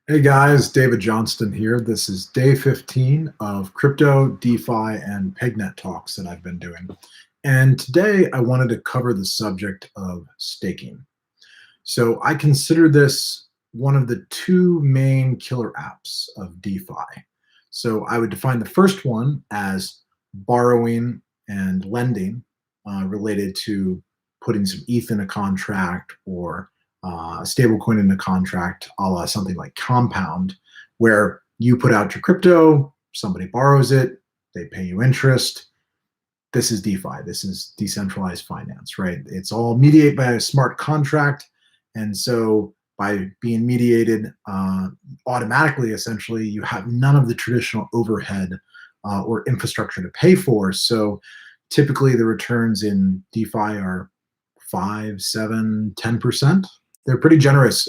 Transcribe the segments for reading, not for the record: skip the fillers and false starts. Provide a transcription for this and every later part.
Hey guys, David Johnston here. This is day 15 of crypto, DeFi, and PegNet talks that I've been doing. And today I wanted to cover the subject of staking. So I consider this one of the two main killer apps of DeFi. So I would define the first one as borrowing and lending related to putting some ETH in a contract or a stable coin in a contract, a la something like Compound, where you put out your crypto, somebody borrows it, they pay you interest. This is DeFi. This is decentralized finance, right? It's all mediated by a smart contract. And so by being mediated automatically, essentially, you have none of the traditional overhead or infrastructure to pay for. So typically the returns in DeFi are 5, 7, 10%. They're pretty generous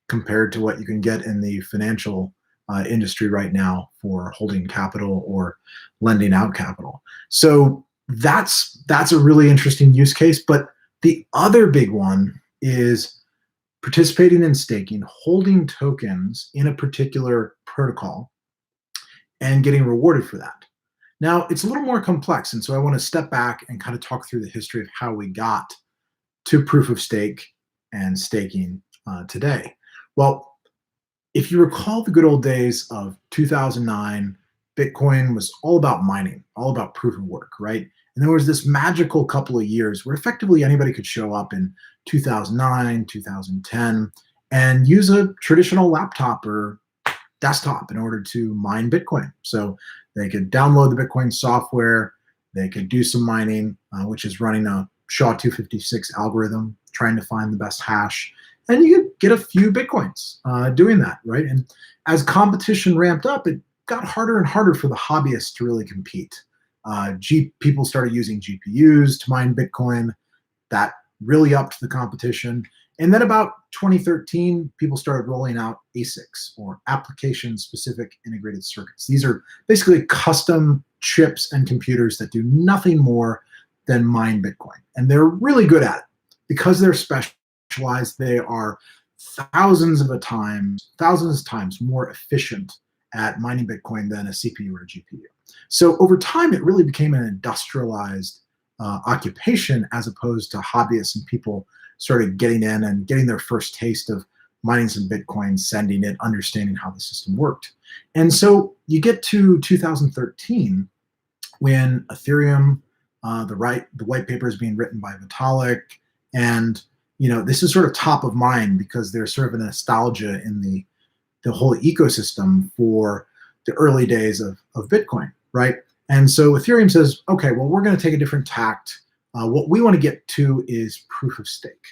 compared to what you can get in the financial industry right now for holding capital or lending out capital. So that's a really interesting use case. But the other big one is participating in staking, holding tokens in a particular protocol, and getting rewarded for that. Now, it's a little more complex, and so I want to step back and kind of talk through the history of how we got to proof of stake and staking today. Well, if you recall the good old days of 2009, Bitcoin was all about mining, all about proof of work, right? And there was this magical couple of years where effectively anybody could show up in 2009, 2010, and use a traditional laptop or desktop in order to mine Bitcoin. So they could download the Bitcoin software, they could do some mining, which is running a SHA-256 algorithm, trying to find the best hash, and you could get a few Bitcoins doing that, right? And as competition ramped up, it got harder and harder for the hobbyists to really compete. People started using GPUs to mine Bitcoin. That really upped the competition. And then about 2013, people started rolling out ASICs, or application-specific integrated circuits. These are basically custom chips and computers that do nothing more than mine Bitcoin. And they're really good at it. Because they're specialized, they are thousands of times more efficient at mining Bitcoin than a CPU or a GPU. So over time, it really became an industrialized occupation, as opposed to hobbyists and people started getting in and getting their first taste of mining some Bitcoin, sending it, understanding how the system worked. And so you get to 2013 when Ethereum, the white paper is being written by Vitalik, and this is sort of top of mind because there's sort of a nostalgia in the whole ecosystem for the early days of Bitcoin, right? And so Ethereum says, okay, well, we're going to take a different tact. What we want to get to is proof of stake.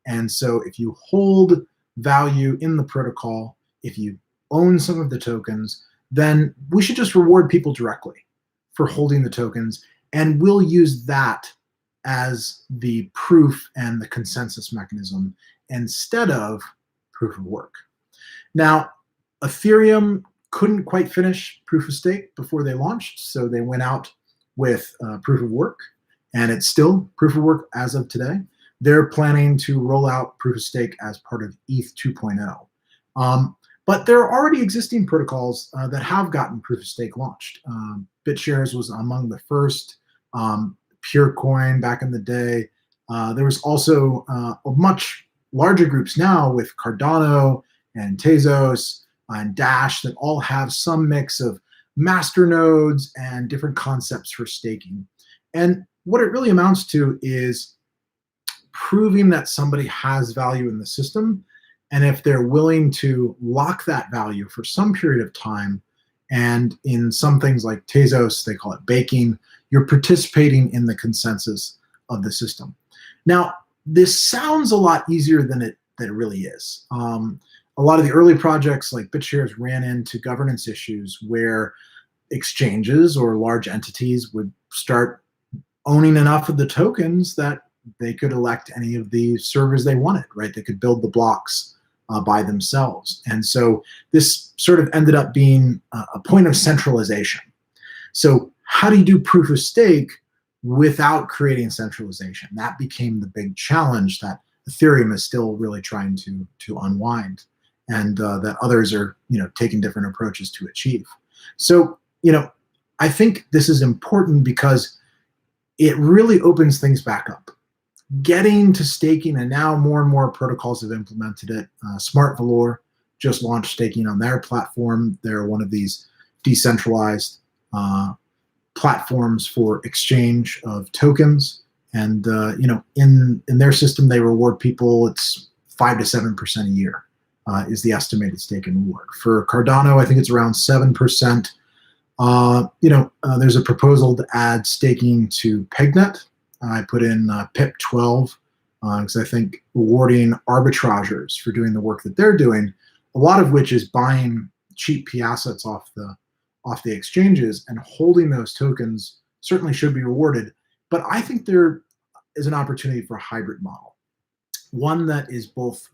And so if you hold value in the protocol, if you own some of the tokens, then we should just reward people directly for holding the tokens. And we'll use that as the proof and the consensus mechanism instead of proof of work. Now, Ethereum couldn't quite finish proof of stake before they launched, so they went out with proof of work, and it's still proof of work as of today. They're planning to roll out proof of stake as part of ETH 2.0. But there are already existing protocols that have gotten proof of stake launched. BitShares was among the first. Purecoin back in the day. There was also much larger groups now with Cardano and Tezos and Dash that all have some mix of master nodes and different concepts for staking. And what it really amounts to is proving that somebody has value in the system, and if they're willing to lock that value for some period of time, and in some things like Tezos, they call it baking, you're participating in the consensus of the system. Now, this sounds a lot easier than it really is. A lot of the early projects like BitShares ran into governance issues where exchanges or large entities would start owning enough of the tokens that they could elect any of the servers they wanted, right? They could build the blocks by themselves. And so this sort of ended up being a point of centralization. So how do you do proof of stake without creating centralization? That became the big challenge that Ethereum is still really trying to unwind. and that others are, taking different approaches to achieve. So, I think this is important because it really opens things back up. Getting to staking, and now more and more protocols have implemented it. Smart Valor just launched staking on their platform. They're one of these decentralized platforms for exchange of tokens, and in their system, they reward people. It's 5 to 7% a year is the estimated stake and reward. For Cardano, I think it's around 7%. There's a proposal to add staking to PegNet. I put in PIP12 because I think rewarding arbitrageurs for doing the work that they're doing, a lot of which is buying cheap P assets off the exchanges and holding those tokens, certainly should be rewarded. But I think there is an opportunity for a hybrid model, one that is both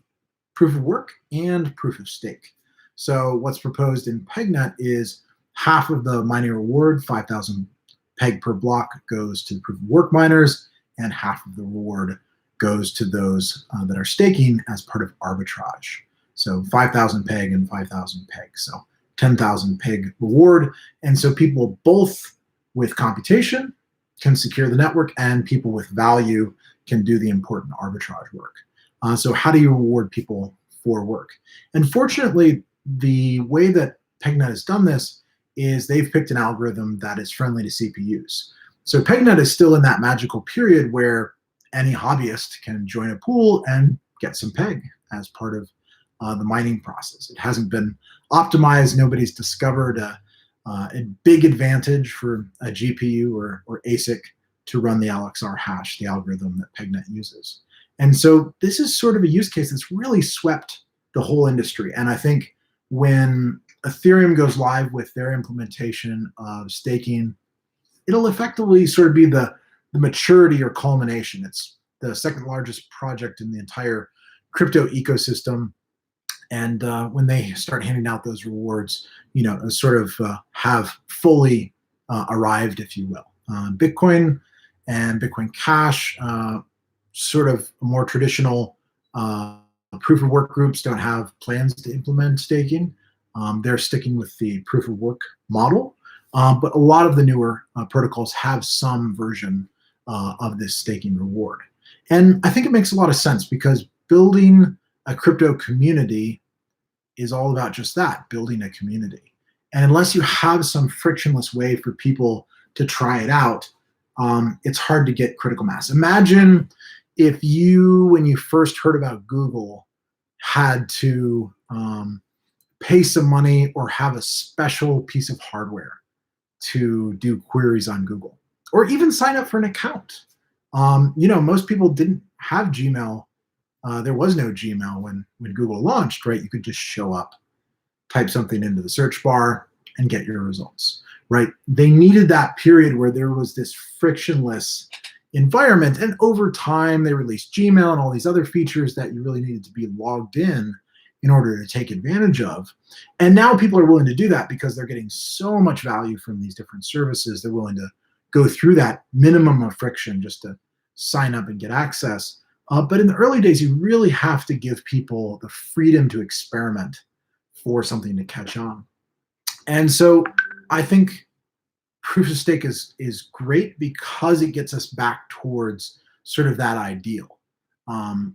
proof of work and proof of stake. So what's proposed in PegNet is half of the mining reward, 5,000 peg per block, goes to proof of work miners, and half of the reward goes to those that are staking as part of arbitrage. So 5,000 peg and 5,000 peg. So 10,000 peg reward. And so people both with computation can secure the network, and people with value can do the important arbitrage work. So how do you reward people for work? And fortunately, the way that PegNet has done this is they've picked an algorithm that is friendly to CPUs. So PegNet is still in that magical period where any hobbyist can join a pool and get some peg as part of the mining process. It hasn't been optimized. Nobody's discovered a big advantage for a GPU or ASIC to run the LXR hash, the algorithm that PegNet uses. And so this is sort of a use case that's really swept the whole industry. And I think when Ethereum goes live with their implementation of staking, it'll effectively sort of be the maturity or culmination. It's the second largest project in the entire crypto ecosystem. And when they start handing out those rewards, sort of have fully arrived, if you will. Bitcoin and Bitcoin Cash, sort of more traditional proof of work groups don't have plans to implement staking. They're sticking with the proof of work model. But a lot of the newer protocols have some version of this staking reward. And I think it makes a lot of sense because building a crypto community is all about just that, building a community. And unless you have some frictionless way for people to try it out, it's hard to get critical mass. Imagine if you, when you first heard about Google, had to pay some money or have a special piece of hardware to do queries on Google, or even sign up for an account. Most people didn't have Gmail. There was no Gmail when Google launched, right? You could just show up, type something into the search bar, and get your results, right? They needed that period where there was this frictionless environment. And over time, they released Gmail and all these other features that you really needed to be logged in order to take advantage of. And now people are willing to do that because they're getting so much value from these different services. They're willing to go through that minimum of friction just to sign up and get access. But in the early days, you really have to give people the freedom to experiment for something to catch on. And so I think proof of stake is great because it gets us back towards sort of that ideal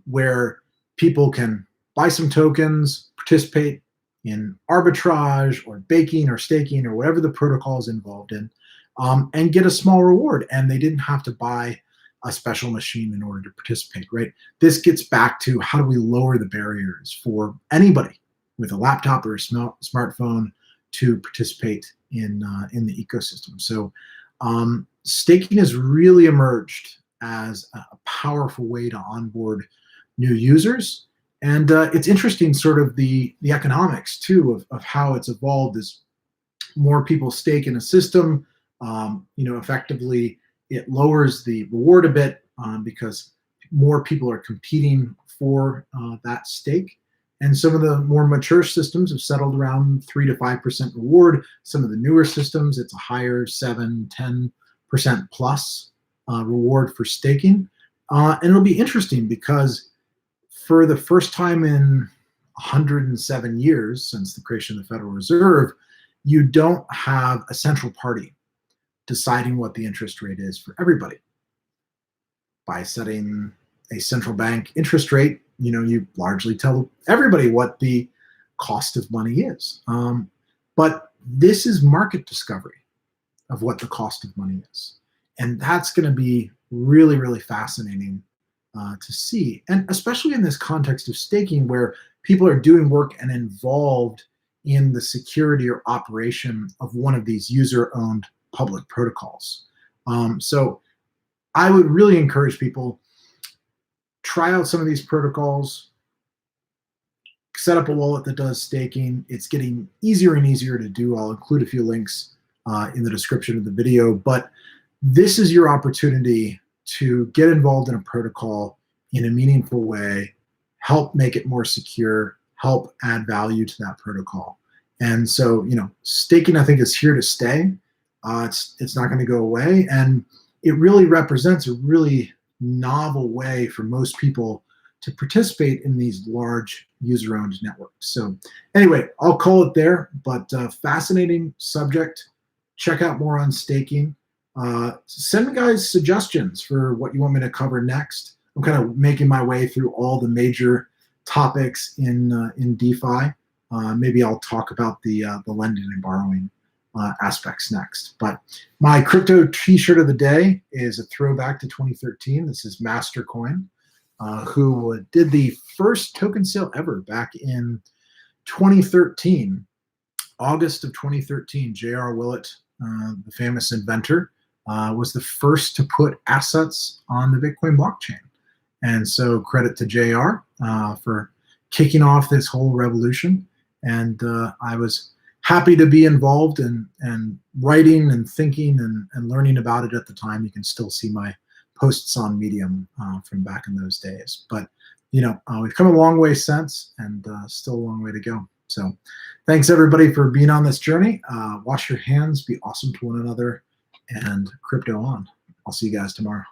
where people can buy some tokens, participate in arbitrage or baking or staking or whatever the protocol is involved in, and get a small reward. And they didn't have to buy a special machine in order to participate, right? This gets back to how do we lower the barriers for anybody with a laptop or a smartphone to participate in the ecosystem. So staking has really emerged as a powerful way to onboard new users. And it's interesting sort of the economics too of how it's evolved as more people stake in a system, effectively it lowers the reward a bit because more people are competing for that stake. And some of the more mature systems have settled around 3 to 5% reward. Some of the newer systems, it's a higher 7, 10% plus reward for staking. And it'll be interesting because for the first time in 107 years since the creation of the Federal Reserve, you don't have a central party deciding what the interest rate is for everybody. By setting a central bank interest rate, you largely tell everybody what the cost of money is. But this is market discovery of what the cost of money is. And that's going to be really, really fascinating to see. And especially in this context of staking, where people are doing work and involved in the security or operation of one of these user-owned public protocols. So I would really encourage people, try out some of these protocols, set up a wallet that does staking. It's getting easier and easier to do. I'll include a few links in the description of the video, but this is your opportunity to get involved in a protocol in a meaningful way, help make it more secure, help add value to that protocol. And so, staking, I think, is here to stay. It's not going to go away. And it really represents a really novel way for most people to participate in these large user-owned networks. So anyway, I'll call it there, but fascinating subject. Check out more on staking. Send me guys suggestions for what you want me to cover next. I'm kind of making my way through all the major topics in DeFi. Maybe I'll talk about the lending and borrowing aspects next. But my crypto t-shirt of the day is a throwback to 2013. This is Mastercoin, who did the first token sale ever back in 2013. August of 2013, J.R. Willett, the famous inventor, was the first to put assets on the Bitcoin blockchain. And so credit to JR for kicking off this whole revolution. And I was happy to be involved and writing and thinking and learning about it at the time. You can still see my posts on Medium from back in those days. But, we've come a long way since, and still a long way to go. So thanks, everybody, for being on this journey. Wash your hands, be awesome to one another, and crypto on. I'll see you guys tomorrow.